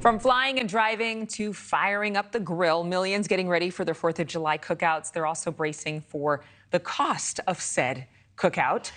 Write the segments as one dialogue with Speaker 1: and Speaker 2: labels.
Speaker 1: From flying and driving to firing up the grill, millions getting ready for their 4th of July cookouts. They're also bracing for the cost of said cookout.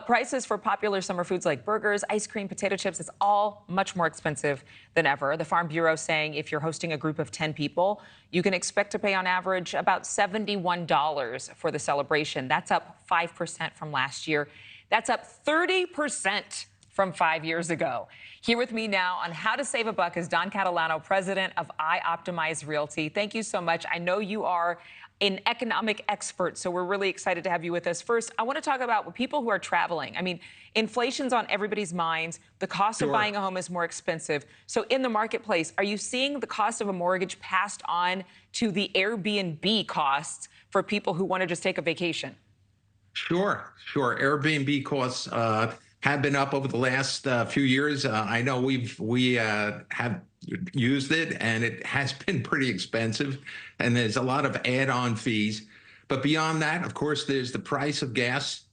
Speaker 1: Prices for popular summer foods like burgers, ice cream, potato chips, it's all much more expensive than ever. The Farm Bureau saying if you're hosting a group of 10 people, you can expect to pay on average about $71 for the celebration. That's up 5% from last year. That's up 30% from 5 years ago. Here with me now on how to save a buck is Don Catalano, president of iOptimize Realty. Thank you so much. I know you are an economic expert, so we're really excited to have you with us. First, I want to talk about people who are traveling. I mean, inflation's on everybody's minds. The cost of buying a home is more expensive. So in the marketplace, are you seeing the cost of a mortgage passed on to the Airbnb costs for people who want to just take a vacation?
Speaker 2: Sure. Airbnb costs have been up over the last few years. I know we have used it, and it has been pretty expensive, and there's a lot of add-on fees. But beyond that, of course, there's the price of gas,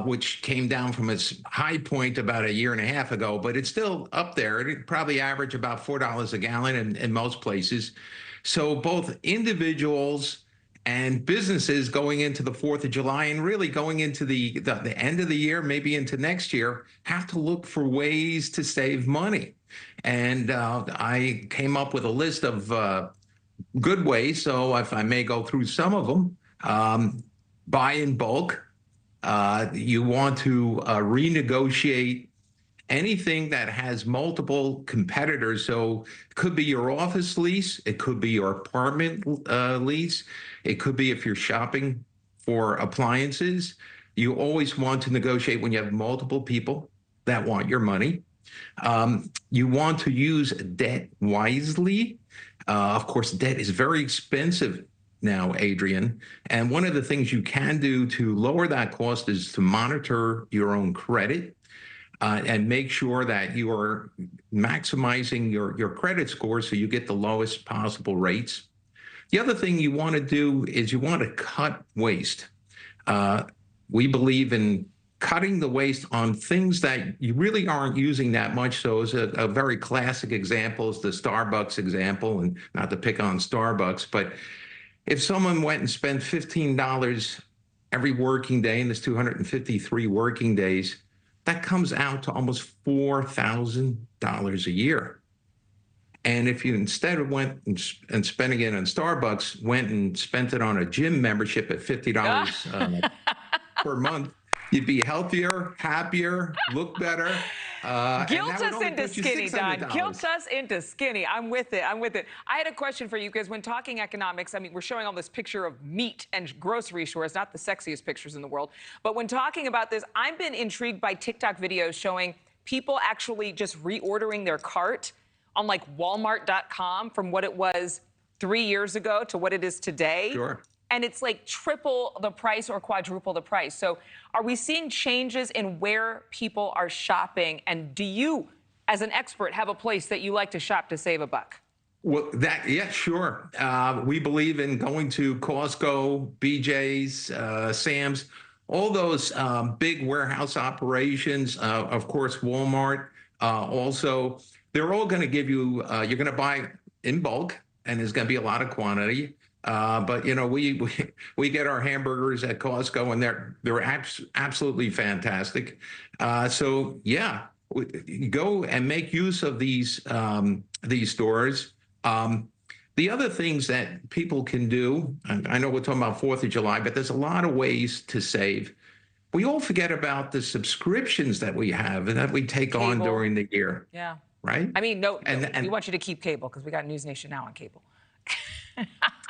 Speaker 2: which came down from its high point about a year and a half ago, but it's still up there. It probably average about $4 a gallon in most places. So both individuals and businesses going into the 4th of July and really going into the end of the year, maybe into next year, have to look for ways to save money. And I came up with a list of good ways. So if I may go through some of them, buy in bulk. You want to renegotiate anything that has multiple competitors. So it could be your office lease. It could be your apartment lease. It could be if you're shopping for appliances. You always want to negotiate when you have multiple people that want your money. You want to use debt wisely. Of course, debt is very expensive now, Adrienne. And one of the things you can do to lower that cost is to monitor your own credit. And make sure that you are maximizing your credit score so you get the lowest possible rates. The other thing you want to do is you want to cut waste. We believe in cutting the waste on things that you really aren't using that much. So as a very classic example is the Starbucks example, and not to pick on Starbucks, but if someone went and spent $15 every working day, and there's 253 working days, that comes out to almost $4,000 a year. And if you instead of went and spending it on Starbucks, went and spent it on a gym membership at $50 per month, you'd be healthier, happier, look better.
Speaker 1: Guilt us into skinny, Don. Guilt us into skinny. I'm with it. I had a question for you, because when talking economics, I mean, we're showing all this picture of meat and grocery stores, not the sexiest pictures in the world. But when talking about this, I've been intrigued by TikTok videos showing people actually just reordering their cart on like Walmart.com from what it was 3 years ago to what it is today.
Speaker 2: Sure.
Speaker 1: And it's like triple the price or quadruple the price. So are we seeing changes in where people are shopping? And do you, as an expert, have a place that you like to shop to save a buck?
Speaker 2: Well, yeah, sure. We believe in going to Costco, BJ's, Sam's, all those big warehouse operations. Of course, Walmart also. They're all going to give you, you're going to buy in bulk, and there's going to be a lot of quantity. But you know, we get our hamburgers at Costco, and they're absolutely fantastic. So yeah, go and make use of these stores. The other things that people can do, I know we're talking about 4th of July, but there's a lot of ways to save. We all forget about the subscriptions that we have and that we take cable on during the year.
Speaker 1: Yeah.
Speaker 2: Right.
Speaker 1: I mean, no, we want you to keep cable because we got NewsNation Now on cable.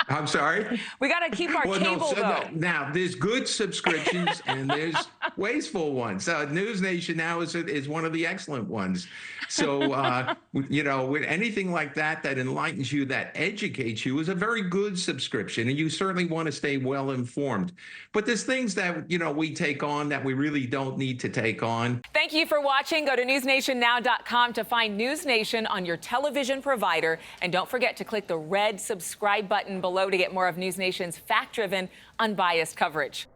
Speaker 2: I'm sorry?
Speaker 1: We got to keep our cable, though.
Speaker 2: Now, there's good subscriptions and there's wasteful ones. NewsNation Now is one of the excellent ones. So, you know, with anything like that enlightens you, that educates you, is a very good subscription. And you certainly want to stay well informed. But there's things that, you know, we take on that we really don't need to take on.
Speaker 1: Thank you for watching. Go to newsnationnow.com to find NewsNation on your television provider. And don't forget to click the red subscribe button below to get more of NewsNation's fact-driven, unbiased coverage.